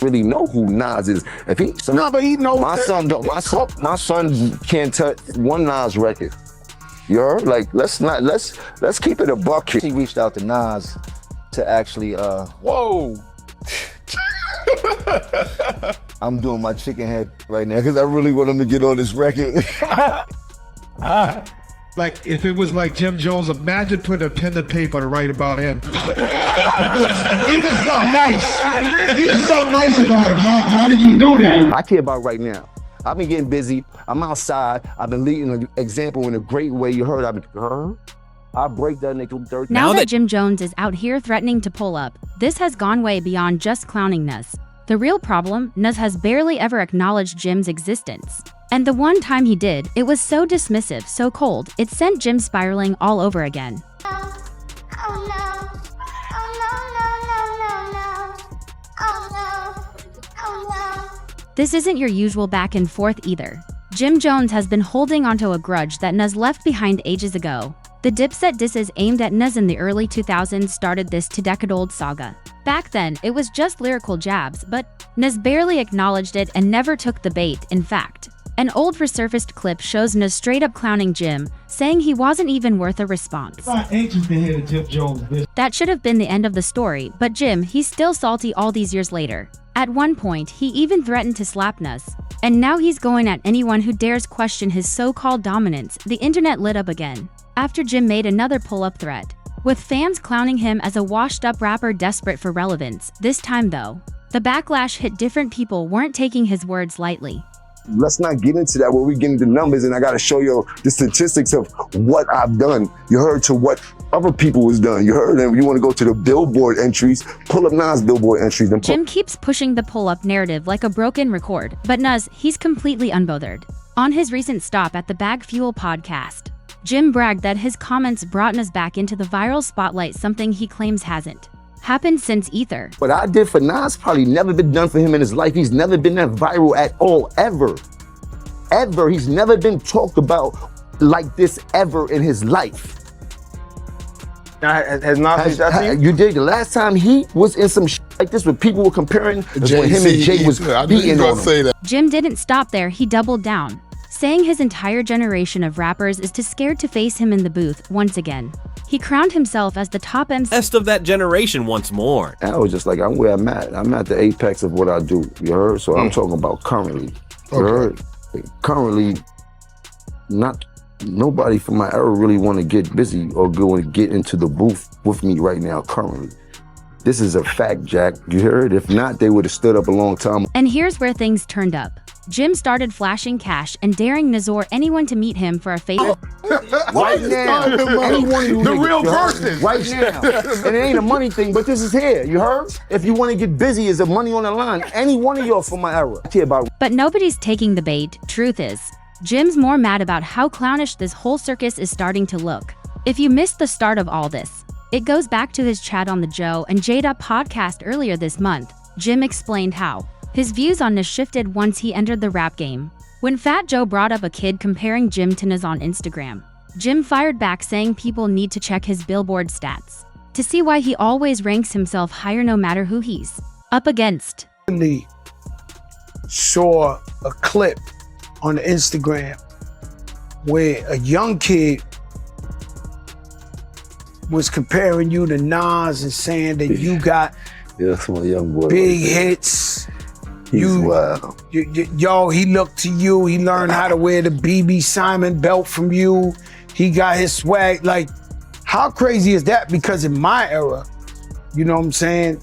really know who Nas is. If he, No, but he knows. my son don't. My son can't touch one Nas record. You heard? Like, let's keep it a buck here. He reached out to Nas to actually, Whoa. I'm doing my chicken head right now because I really want him to get on this record. Like, if it was like Jim Jones, imagine putting a pen to paper to write about him. He was so nice. He was so nice about him. How did you do that? I care about right now. I've been getting busy. I'm outside. I've been leading an example in a great way. You heard? I break that nickel dirt. Now that Jim Jones is out here threatening to pull up, this has gone way beyond just clowning Nas. The real problem, Nas has barely ever acknowledged Jim's existence. And the one time he did, it was so dismissive, so cold, it sent Jim spiraling all over again. This isn't your usual back and forth either. Jim Jones has been holding onto a grudge that Nas left behind ages ago. The Dipset disses aimed at Nas in the early 2000s started this two-decade-old saga. Back then, it was just lyrical jabs, but Nas barely acknowledged it and never took the bait. In fact, an old resurfaced clip shows Nas straight up clowning Jim, saying he wasn't even worth a response. That should have been the end of the story, but Jim, he's still salty all these years later. At one point, he even threatened to slap Nas. And now he's going at anyone who dares question his so-called dominance. The internet lit up again after Jim made another pull-up threat, with fans clowning him as a washed-up rapper desperate for relevance. This time though, the backlash hit different. People weren't taking his words lightly. Let's not get into that where we get into numbers and I gotta show you the statistics of what I've done. You heard to what other people was done. You heard, and you wanna go to the Billboard entries, pull up Nas Billboard entries. Jim keeps pushing the pull-up narrative like a broken record, but Nas, he's completely unbothered. On his recent stop at the Bag Fuel podcast, Jim bragged that his comments brought Nas back into the viral spotlight, something he claims hasn't happened since Ether. What I did for Nas probably never been done for him in his life. He's never been that viral at all, ever. Ever. He's never been talked about like this ever in his life. Now, has Nas reached out to you? You did. The last time he was in some like this where people were comparing when him and Jay was beating on him. Jim didn't stop there. He doubled down, saying his entire generation of rappers is too scared to face him in the booth once again. He crowned himself as the top MC best of that generation once more. I was just like, I'm where I'm at. I'm at the apex of what I do. You heard? So I'm talking about currently. You heard? Currently, nobody from my era really want to get busy or go and get into the booth with me right now, currently. This is a fact, Jack. You heard? If not, they would have stood up a long time. And here's where things turned up. Jim started flashing cash and daring Nas or anyone to meet him for a favor. Right now, The real person. Right now. And it ain't a money thing, but this is here. You heard? If you want to get busy, is the money on the line. Any one of y'all from my era. I care about. But nobody's taking the bait. Truth is, Jim's more mad about how clownish this whole circus is starting to look. If you missed the start of all this, it goes back to his chat on the Joe and Jada podcast earlier this month. Jim explained how his views on Nas shifted once he entered the rap game. When Fat Joe brought up a kid comparing Jim to Nas on Instagram, Jim fired back saying people need to check his Billboard stats to see why he always ranks himself higher no matter who he's up against. I saw a clip on Instagram where a young kid was comparing you to Nas and saying that you got that's my young boy. big hits. He's wild. Yo, he looked to you. He learned how to wear the BB Simon belt from you. He got his swag. Like, how crazy is that? Because in my era, you know what I'm saying?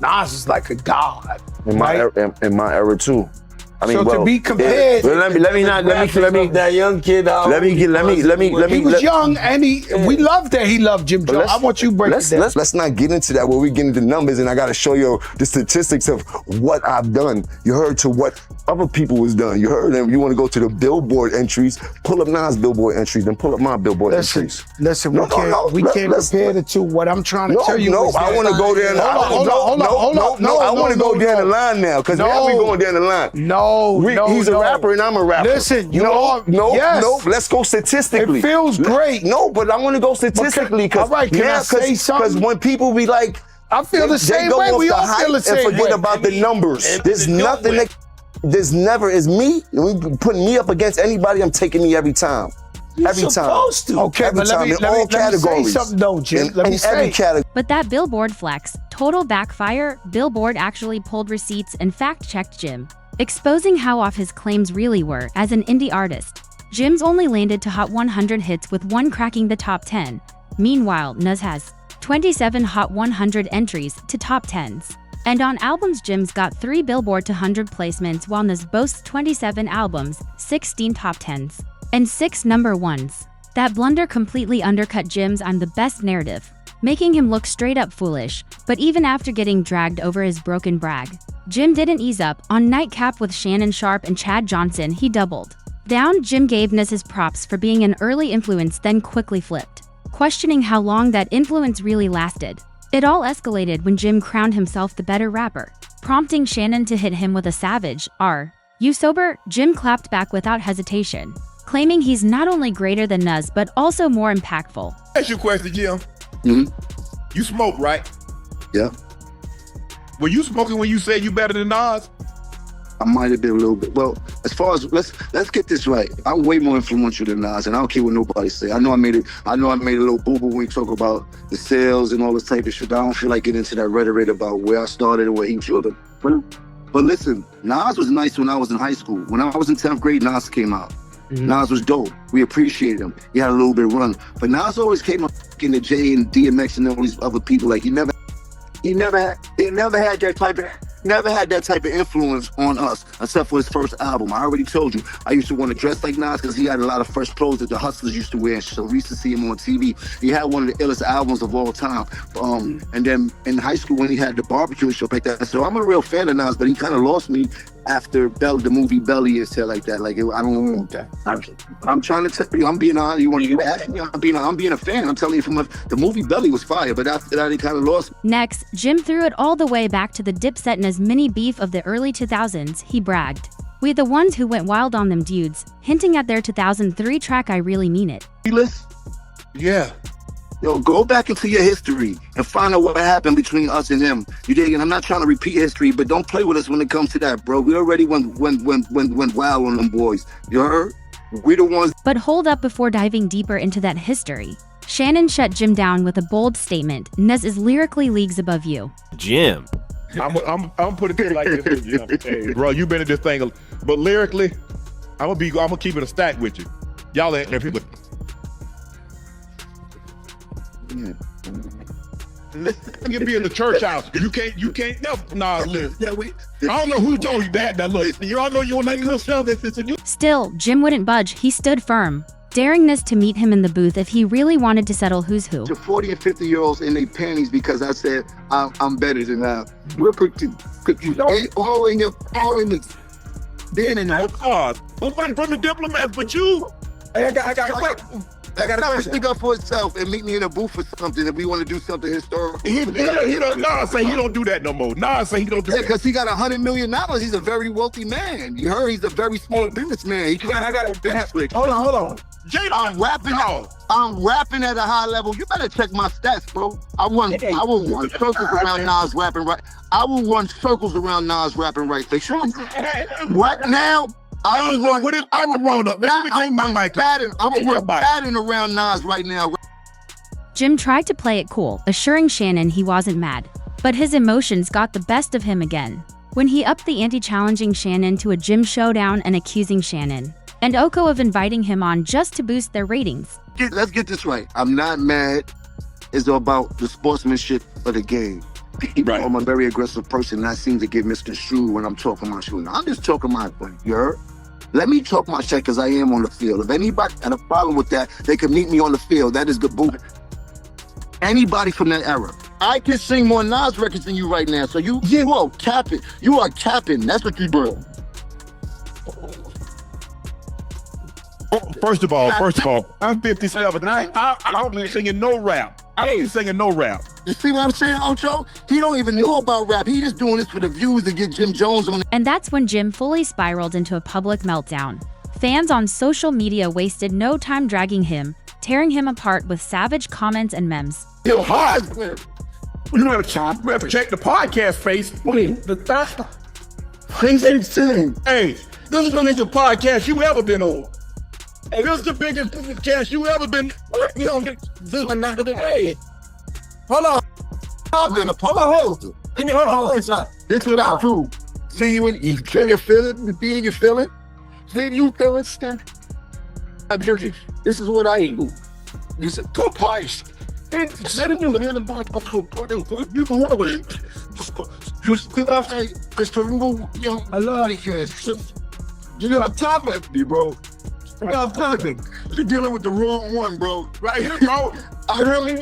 Nas is like a god. In my era too. I mean, so well, to be compared, yeah, let me that young kid. He was young, and we loved that he loved Jim Jones. I want you to break it down. Let's not get into that where we get into numbers, and I got to show you the statistics of what I've done. You heard to what other people was done. You heard them. You want to go to the Billboard entries, pull up Nas Billboard entries, then pull up my Billboard entries. Listen, we can't compare the two. What I'm trying to tell you is I want to go there. I want to go down the line now, because now we going down the line. He's a rapper and I'm a rapper. Listen, let's go statistically. It feels great. No, but I want to go statistically because when people be like, I feel the They same go way. off We the all hype feel the and same forget way. about the numbers. There's nothing that, there's never, is me, putting me up against anybody, I'm taking me every time. Every time. Supposed to. Okay, Every but let time, me, in let, me, all let me say categories. something though, Jim. Let me in say. every category. But that Billboard flex, total backfire. Billboard actually pulled receipts and fact-checked Jim, exposing how off his claims really were as an indie artist. Jim's only landed to Hot 100 hits with one cracking the top 10. Meanwhile, Nas has 27 Hot 100 entries to top 10s. And on albums, Jim's got 3 Billboard 100 placements while Nas boasts 27 albums, 16 top 10s, and 6 number 1s. That blunder completely undercut Jim's "I'm the best" narrative, making him look straight up foolish. But even after getting dragged over his broken brag, Jim didn't ease up. On Nightcap with Shannon Sharpe and Chad Johnson, he doubled down. Jim gave Nas his props for being an early influence, then quickly flipped, questioning how long that influence really lasted. It all escalated when Jim crowned himself the better rapper, prompting Shannon to hit him with a savage "Are you sober?" Jim clapped back without hesitation, claiming he's not only greater than Nas but also more impactful. Ask you a question, Jim. Mm-hmm. You smoke, right? Yeah. Were you smoking when you said you better than Nas? I might have been a little bit. Well, as far as let's get this right. I'm way more influential than Nas, and I don't care what nobody say. I know I made a little boo-boo when we talk about the sales and all this type of shit. I don't feel like getting into that rhetoric about where I started and where he killed him. But listen, Nas was nice when I was in high school. When I was in 10th grade, Nas came out. Nas was dope. We appreciated him. He had a little bit of run. But Nas always came up in the J and DMX and all these other people. Like he never had that type of influence on us, except for his first album. I already told you, I used to want to dress like Nas because he had a lot of fresh clothes that the hustlers used to wear. So we used to see him on TV. He had one of the illest albums of all time. And then in high school when he had the barbecue and stuff like that. So I'm a real fan of Nas, but he kind of lost me after the movie Belly and shit like that. Like I don't know. I'm trying to tell you, I'm being honest. You want to ask me? I'm being a fan. I'm telling you, from the movie Belly was fire, but after that, he kind of lost me. Next, Jim threw it all the way back to the Dipset Nas mini beef of the early 2000s. He bragged, "We the ones who went wild on them dudes," hinting at their 2003 track "I Really Mean It." Yeah. Yo, go back into your history and find out what happened between us and him. You dig? And I'm not trying to repeat history, but don't play with us when it comes to that, bro. We already went wild on them boys. You heard? We the ones. But hold up, before diving deeper into that history, Shannon shut Jim down with a bold statement: "Nas is lyrically leagues above you." Jim. I'm putting it like this, Jim. Hey, bro, you been in this thing, but lyrically, I'm gonna keep it a stack with you. Y'all ain't people. You be in the church house. You can't never. Nah, listen. I don't know who told you that. Now look, you all know you want that little stuff. Still, Jim wouldn't budge. He stood firm, daring Nas to meet him in the booth if he really wanted to settle who's who. To 40 and 50-year-olds in their panties because I said I'm better than that. We're pretty. All in the. Then and I. Nobody from the diplomats but you. I got Speak up for itself and meet me in a booth for something if we want to do something historical. He don't. Nas say he don't do that no more. Nas say he don't do that. Because he got $100 million. He's a very wealthy man. You heard? He's a very small businessman. I got a hold on. Jada, I'm rapping at a high level. You better check my stats, bro. I will run circles around Nas rapping right. I will run circles around Nas rapping right. They sure. What now? I'm batting around Nas right now. Jim tried to play it cool, assuring Shannon he wasn't mad. But his emotions got the best of him again, when he upped the ante, challenging Shannon to a Jim showdown and accusing Shannon and Oko of inviting him on just to boost their ratings. Let's get this right. I'm not mad. It's about the sportsmanship of the game. Right. I'm a very aggressive person, and I seem to get misconstrued when I'm talking my shooting. I'm just talking my point. You heard? Let me talk my shit because I am on the field. If anybody had a problem with that, they can meet me on the field. That is the boot. Anybody from that era. I can sing more Nas records than you right now. So you are capping. You are capping. That's what you do. First of all, I'm 57 and I don't be singing no rap. I ain't singing no rap. You see what I'm saying, Ocho? He don't even know about rap. He just doing this for the views to get Jim Jones on. And that's when Jim fully spiraled into a public meltdown. Fans on social media wasted no time dragging him, tearing him apart with savage comments and memes. You're hard. You better check the podcast face. Wait, the doctor. Things ain't saying. Hey, this is the biggest podcast you ever been on. Hey, this is the biggest podcast you ever been. You know, this is not the day. Hold on. Hold on. This is what I do. See you when you feel it, being you feel it. See you feel it, stand. This is what I do. This is two pies. And set it in the hand of my you can walk with it. Just clear off just to remove, you know, a lot of kids. You got top of me, bro. You got top of me. You're dealing with the wrong one, bro. Right here, bro. I really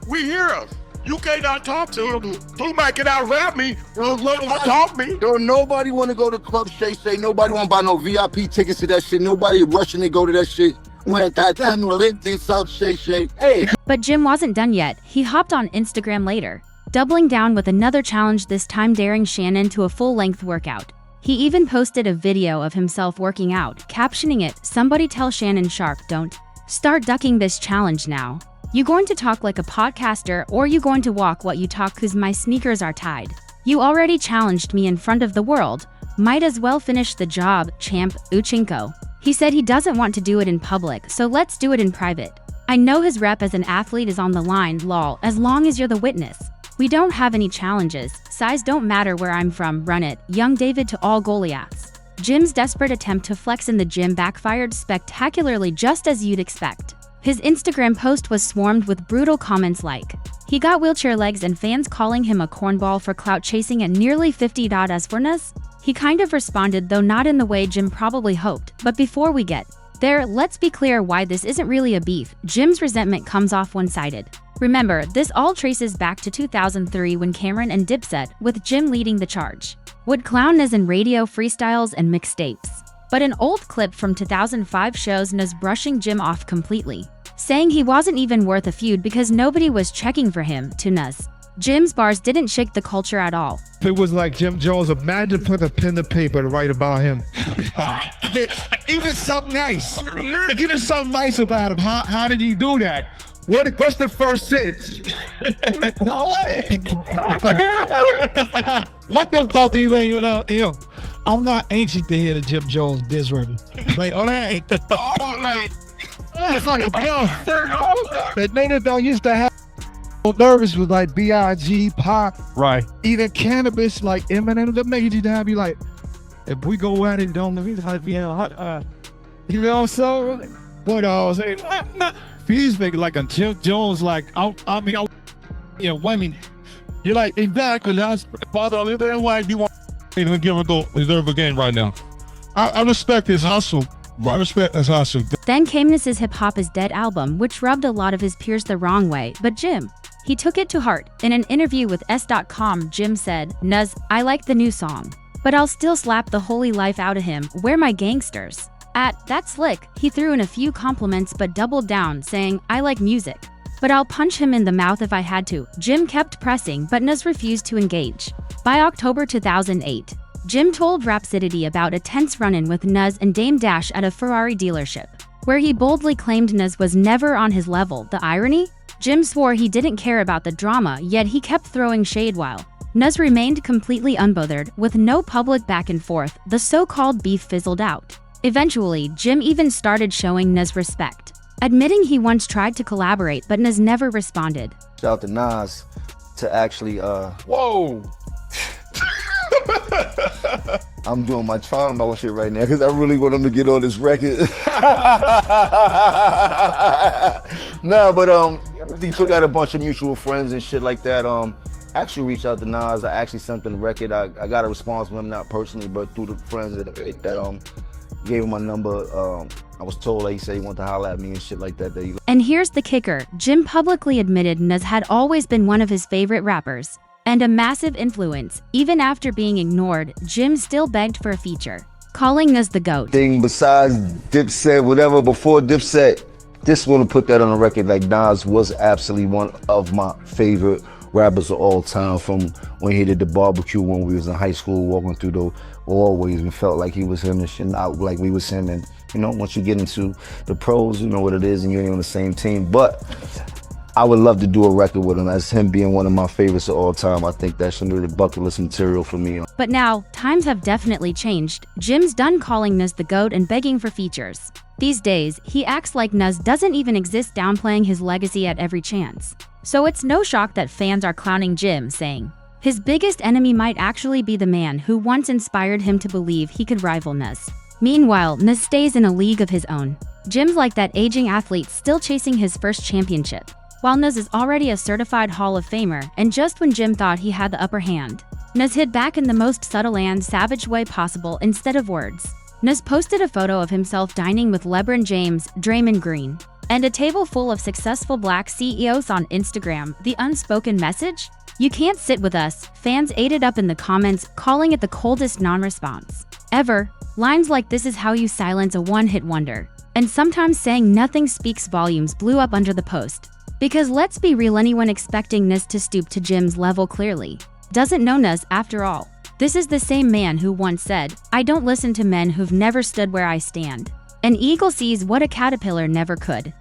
we hear us. You cannot talk to him. He might get out rap me. Let him talk me. Don't nobody want to go to Club Shay. Nobody want to buy no VIP tickets to that shit. Nobody rushing to go to that shit. Hey. But Jim wasn't done yet. He hopped on Instagram later, doubling down with another challenge, this time daring Shannon to a full-length workout. He even posted a video of himself working out, captioning it, "Somebody tell Shannon Sharp don't start ducking this challenge now. You going to talk like a podcaster or you going to walk what you talk cause my sneakers are tied? You already challenged me in front of the world. Might as well finish the job, champ, Uchinko." He said he doesn't want to do it in public, so let's do it in private. I know his rep as an athlete is on the line, lol, as long as you're the witness. We don't have any challenges, size don't matter where I'm from, run it, young David to all Goliaths. Jim's desperate attempt to flex in the gym backfired spectacularly, just as you'd expect. His Instagram post was swarmed with brutal comments like, "He got wheelchair legs," and fans calling him a cornball for clout chasing at nearly 50. As for Nuz, he kind of responded, though not in the way Jim probably hoped. But before we get there, let's be clear why this isn't really a beef. Jim's resentment comes off one-sided. Remember, this all traces back to 2003 when Cameron and Dipset, with Jim leading the charge, would clown Nuz in radio freestyles and mixtapes. But an old clip from 2005 shows Nuz brushing Jim off completely, saying he wasn't even worth a feud because nobody was checking for him, to Nuz. Jim's bars didn't shake the culture at all. If it was like Jim Jones, imagine putting a pen to paper to write about him. Even something nice. Even something nice about him. How did he do that? What's the first sentence? What the fuck do you know? I'm not anxious to hear the Jim Jones diss record. Like, all right. It's like a that nigga don't used to have nervous with like B.I.G. Pop, right? Eating cannabis like Eminem, that made you down. Be like, if we go at it, don't let me be you know what I'm saying? What I was saying, he's making like a Jim Jones, like you know, women. You're like, exactly. That's father. That's why you want to give him a go reserve again right now. I respect his hustle. I respect his hustle. Then came Nuz's Hip Hop Is Dead album, which rubbed a lot of his peers the wrong way, but Jim, he took it to heart. In an interview with S.com, Jim said, "Nuz, I like the new song, but I'll still slap the holy life out of him. Where my gangsters?" At That's Slick, he threw in a few compliments but doubled down, saying, "I like music, but I'll punch him in the mouth if I had to." Jim kept pressing, but Nuz refused to engage. By October 2008, Jim told Rhapsody about a tense run-in with Nuz and Dame Dash at a Ferrari dealership, where he boldly claimed Nuz was never on his level. The irony? Jim swore he didn't care about the drama, yet he kept throwing shade while Nuz remained completely unbothered. With no public back and forth, the so-called beef fizzled out. Eventually, Jim even started showing Nuz respect, admitting he once tried to collaborate, but Nuz never responded. Shout out to Nas to actually, Whoa! I'm doing my charm about shit right now because I really want him to get on this record. Nah, but he took out a bunch of mutual friends and shit like that. Actually reached out to Nas. I actually sent him the record. I got a response from him, not personally, but through the friends that gave him my number. I was told that he said he wanted to holler at me and shit like that. And here's the kicker. Jim publicly admitted Nuz had always been one of his favorite rappers and a massive influence. Even after being ignored, Jim still begged for a feature, calling Nuz the GOAT. Thing besides Dipset, whatever, before Dipset, just want to put that on the record, like Nas was absolutely one of my favorite rappers of all time, from when he did the barbecue when we was in high school, walking through the hallways and felt like he was him and shit, out like we was him. And you know, once you get into the pros, you know what it is, and you ain't on the same team. But I would love to do a record with him. As him being one of my favorites of all time, I think that's some really bucket list material for me. But now, times have definitely changed. Jim's done calling Nas the GOAT and begging for features. These days, he acts like Nas doesn't even exist, downplaying his legacy at every chance. So it's no shock that fans are clowning Jim, saying his biggest enemy might actually be the man who once inspired him to believe he could rival Nas. Meanwhile, Nas stays in a league of his own. Jim's like that aging athlete still chasing his first championship, while Nas is already a certified Hall of Famer. And just when Jim thought he had the upper hand, Nas hit back in the most subtle and savage way possible. Instead of words, Nas posted a photo of himself dining with LeBron James, Draymond Green, and a table full of successful black CEOs on Instagram. The unspoken message? You can't sit with us. Fans ate it up in the comments, calling it the coldest non-response ever. Lines like "this is how you silence a one-hit wonder," and sometimes saying "nothing speaks volumes" blew up under the post. Because let's be real, anyone expecting Nas to stoop to Jim's level clearly doesn't know Nas after all. This is the same man who once said, "I don't listen to men who've never stood where I stand." An eagle sees what a caterpillar never could.